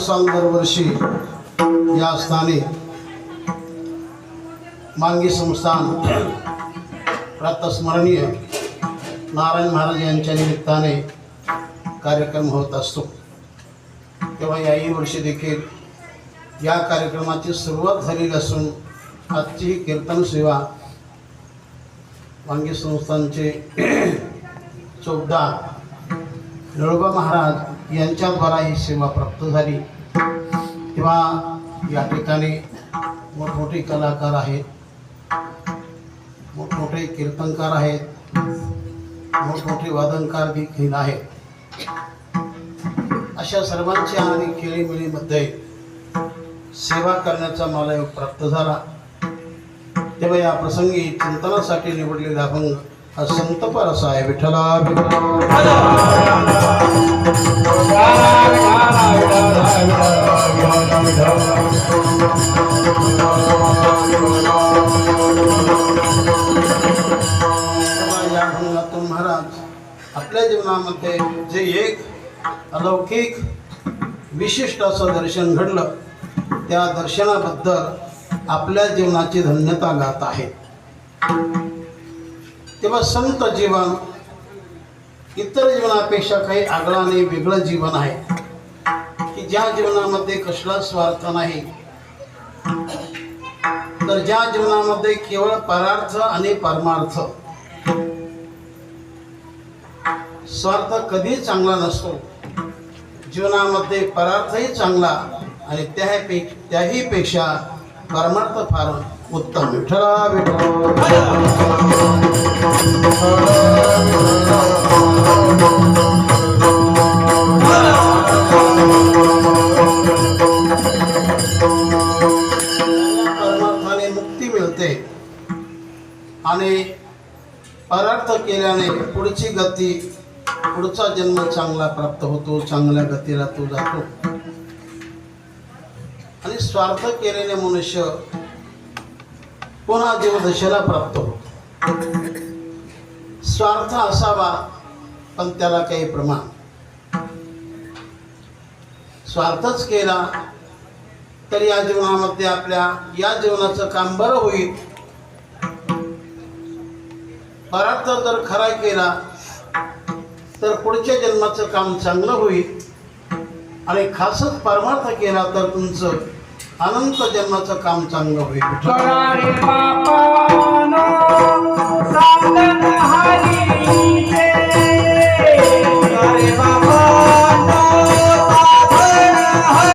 साल दरवर्षी या स्थानी मांगी संस्थान प्रातस्मरणीय नारायण महाराज यांच्या निमित्ताने कार्यक्रम होत असतो। तेव्हा याही वर्षी देखील या कार्यक्रमाची सुरुवात झालेली असून आजची ही कीर्तन सेवा मांगी संस्थानचे चौकदार नळोबा महाराज यांच्याद्वारा ही सेवा प्राप्त झाली। तेव्हा या ठिकाणी मोठमोठे कलाकार आहेत, मोठमोठे कीर्तनकार आहेत, मोठमोठे वादनकार देखील आहेत। अशा सर्वांच्या आणि खेळीमेळीमध्ये सेवा करण्याचा मला योग प्राप्त झाला। तेव्हा या प्रसंगी चिंतनासाठी निवडलेला अभंग हा संतपर असा आहे। विठ्ठला या अभंगातून महाराज आपल्या जीवनामध्ये जे एक अलौकिक विशिष्ट असं दर्शन घडलं, त्या दर्शनाबद्दल आपल्या जीवनाची धन्यता गात आहेत। तेव्हा संत जीवन इतर जीवनापेक्षा काही आगळं आणि वेगळं जीवन आहे की ज्या जीवनामध्ये कसला स्वार्थ नाही, तर ज्या जीवनामध्ये केवळ परार्थ आणि परमार्थ, स्वार्थ कधी चांगला नसतो। जीवनामध्ये परार्थही चांगला आणि त्याही पेक्षा परमार्थ फार उत्तम। विठ्ठला परमार्थाने मुक्ती मिळते आणि परार्थ केल्याने पुढची गती, पुढचा जन्म चांगला प्राप्त होतो, चांगल्या गतीला तो जातो। आणि स्वार्थ केलेले मनुष्य पुन्हा जीवदशेला प्राप्त होतो। स्वार्थ असावा पण त्याला काही प्रमाण, स्वार्थच केला तर या जीवनामध्ये आपल्या या जीवनाचं काम बरं होईल। परार्थ जर खरा केला तर पुढच्या जन्माचं काम चांगलं होईल आणि खासच परमार्थ केला तर तुमचं अनंत जन्माचं काम चांगलं होईल। रे बापानो साधन हरी